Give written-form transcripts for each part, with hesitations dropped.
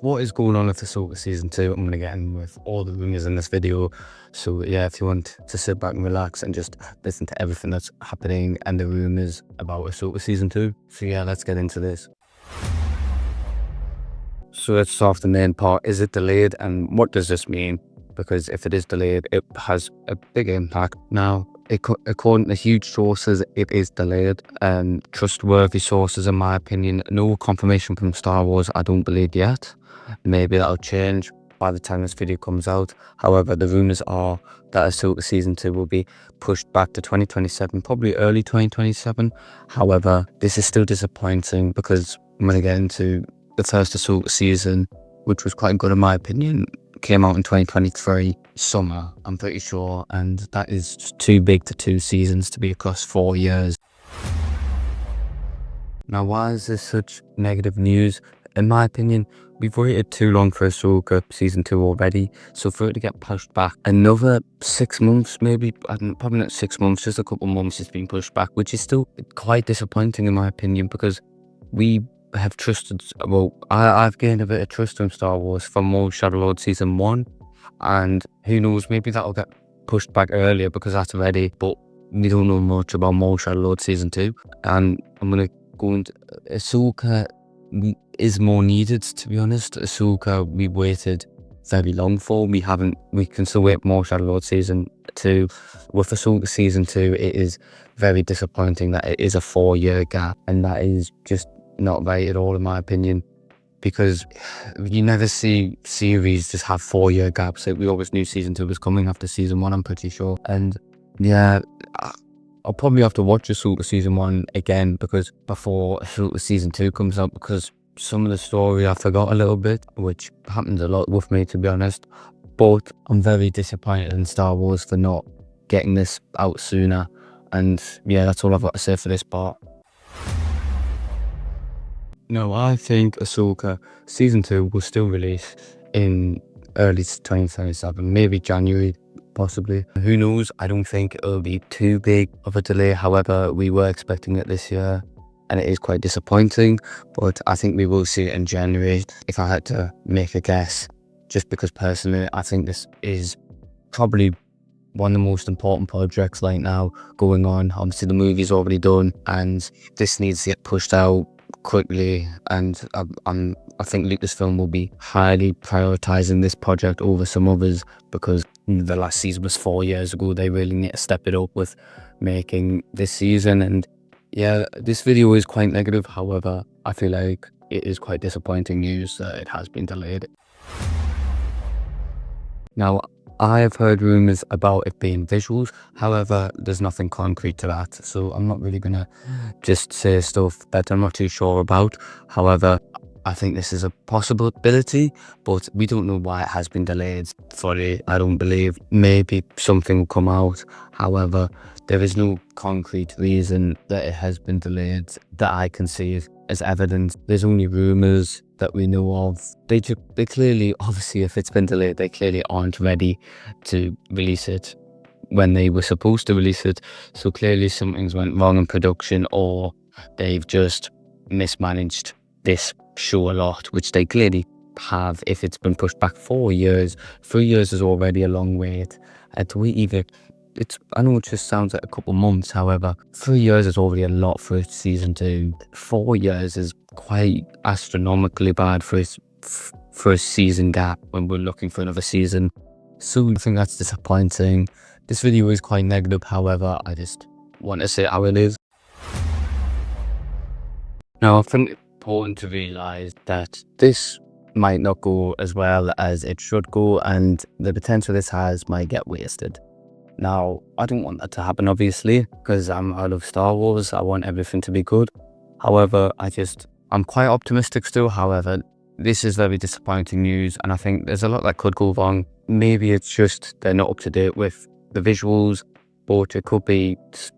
what is going on with Ahsoka season 2? I'm going to get in with all the rumors in this video. So yeah, if you want to sit back and relax and just listen to everything that's happening and the rumors about Ahsoka season 2. So yeah, let's get into this. So let's start off the main part. Is it delayed, and what does this mean? Because if it is delayed, it has a big impact. Now, according to huge sources, it is delayed, and trustworthy sources, in my opinion. No confirmation from Star Wars, I don't believe yet. Maybe that'll change by the time this video comes out. However, the rumors are that Ahsoka season 2 will be pushed back to 2027, probably early 2027. However, this is still disappointing because I'm going to get into the first Ahsoka season, which was quite good in my opinion, came out in 2023 summer, I'm pretty sure, and that is just too big to 2 seasons to be across 4 years. Now, why is this such negative news? In my opinion, we've waited too long for Ahsoka season 2 already, so for it to get pushed back another 6 months, maybe, probably not 6 months, just a couple months it's been pushed back, which is still quite disappointing in my opinion, because we have trusted, well, I've gained a bit of trust in Star Wars from more Shadow Lord season 1, and who knows, maybe that'll get pushed back earlier because that's ready, but we don't know much about more Shadow Lord season 2, and I'm gonna go into Ahsoka is more needed, to be honest. Ahsoka we waited very long for. We can still wait more Shadow Lord season 2. With Ahsoka season 2, it is very disappointing that it is a 4-year gap, and that is just not right at all in my opinion, because you never see series just have 4-year gaps. Like, we always knew season 2 was coming after season 1, I'm pretty sure. And yeah, I'll probably have to watch Ahsoka season 1 again because before Ahsoka season 2 comes out, because some of the story I forgot a little bit, which happens a lot with me, to be honest. But I'm very disappointed in Star Wars for not getting this out sooner. And yeah, that's all I've got to say for this part. No, I think Ahsoka season 2 will still release in early 2027, maybe January, possibly. Who knows? I don't think it'll be too big of a delay. However, we were expecting it this year, and it is quite disappointing, but I think we will see it in January if I had to make a guess, just because personally I think this is probably one of the most important projects right now going on. Obviously the movie's already done and this needs to get pushed out quickly, and I think Lucasfilm will be highly prioritizing this project over some others, because the last season was 4 years ago. They really need to step it up with making this season. And yeah, this video is quite negative. However, I feel like it is quite disappointing news that it has been delayed. Now, I have heard rumors about it being visuals. However, there's nothing concrete to that, so I'm not really gonna just say stuff that I'm not too sure about. However, I think this is a possibility, but we don't know why it has been delayed for it. I don't believe. Maybe something will come out. However, there is no concrete reason that it has been delayed that I can see as evidence. There's only rumors that we know of. They clearly, obviously, if it's been delayed, they clearly aren't ready to release it when they were supposed to release it. So clearly something's went wrong in production, or they've just mismanaged this show a lot, which they clearly have. If it's been pushed back 4 years, 3 years is already a long wait. And to wait either, I know it just sounds like a couple months, however, 3 years is already a lot for season 2. 4 years is quite astronomically bad for a season gap when we're looking for another season. So I think that's disappointing. This video is quite negative, however, I just want to say how it is. Now, I think it's important to realise that this might not go as well as it should go, and the potential this has might get wasted. Now, I don't want that to happen, obviously, because I'm out of Star Wars. I want everything to be good. However, I'm quite optimistic still. However, this is very disappointing news, and I think there's a lot that could go wrong. Maybe it's just they're not up to date with the visuals, but it could be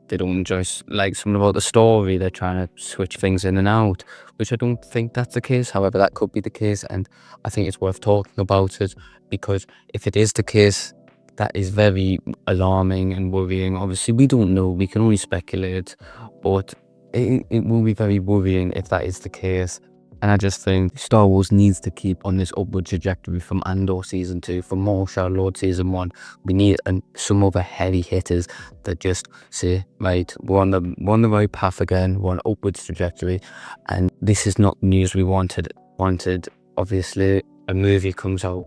they don't enjoy like something about the story. They're trying to switch things in and out, which I don't think that's the case. However, that could be the case, and I think it's worth talking about it, because if it is the case, that is very alarming and worrying. Obviously, we don't know, we can only speculate, but it will be very worrying if that is the case. And I just think Star Wars needs to keep on this upward trajectory from Andor Season 2, from Marshall Lord Season 1. We need some other heavy hitters that just say, right, we're on the right path again, we're on upwards trajectory. And this is not news we wanted. Obviously, a movie comes out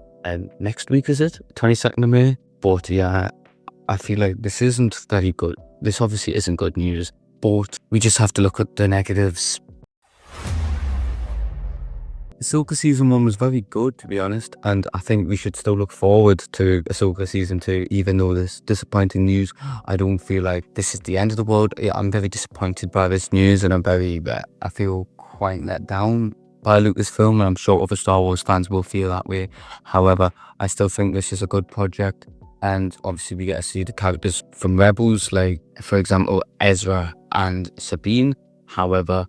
next week, is it? 22nd of May? But yeah, I feel like this isn't very good. This obviously isn't good news, but we just have to look at the negatives. Ahsoka Season 1 was very good, to be honest, and I think we should still look forward to Ahsoka Season 2, even though this disappointing news. I don't feel like this is the end of the world. Yeah, I'm very disappointed by this news, and I feel quite let down by Lucasfilm, and I'm sure other Star Wars fans will feel that way. However, I still think this is a good project, and obviously we get to see the characters from Rebels, like, for example, Ezra and Sabine. However,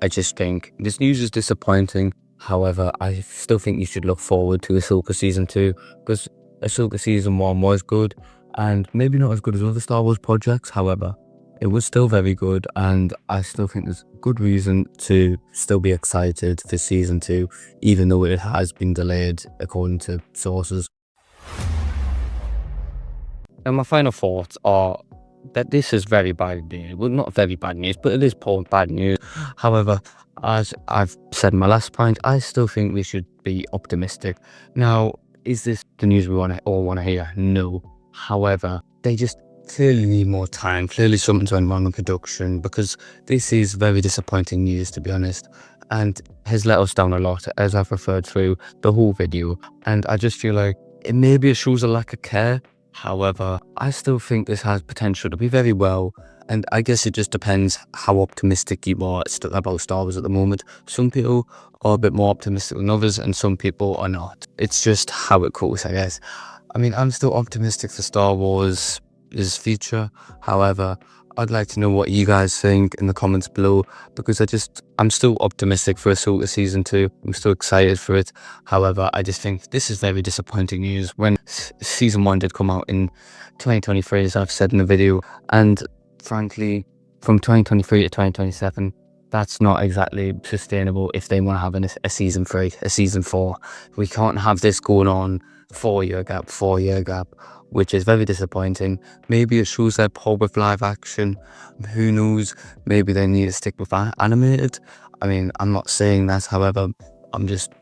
I just think this news is disappointing. However, I still think you should look forward to Ahsoka Season 2, because Ahsoka Season 1 was good, and maybe not as good as other Star Wars projects. However, it was still very good, and I still think there's good reason to still be excited for Season 2, even though it has been delayed according to sources. And my final thoughts are that this is very bad news. Well, not very bad news, but it is bad news. However, as I've said in my last point, I still think we should be optimistic. Now, is this the news we all want to hear? No. However, they just clearly need more time. Clearly something's going wrong in production, because this is very disappointing news, to be honest, and has let us down a lot, as I've referred through the whole video. And I just feel like maybe it shows a lack of care. However, I still think this has potential to be very well, and I guess it just depends how optimistic you are about Star Wars at the moment. Some people are a bit more optimistic than others, and some people are not. It's just how it goes, I guess. I mean, I'm still optimistic for Star Wars' future. However, I'd like to know what you guys think in the comments below, because I'm still optimistic for Ahsoka Season 2. I'm still excited for it. However, I just think this is very disappointing news when Season 1 did come out in 2023, as I've said in the video. And frankly, from 2023 to 2027, that's not exactly sustainable if they want to have a Season 3, a Season 4. We can't have this going on 4-year gap, which is very disappointing. Maybe it shows their power with live action. Who knows? Maybe they need to stick with animated. I mean, I'm not saying that, however, I'm just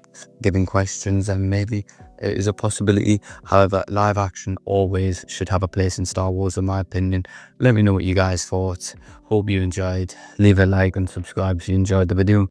giving questions, and maybe it is a possibility. However, live action always should have a place in Star Wars, in my opinion. Let me know what you guys thought. Hope you enjoyed. Leave a like and subscribe if you enjoyed the video.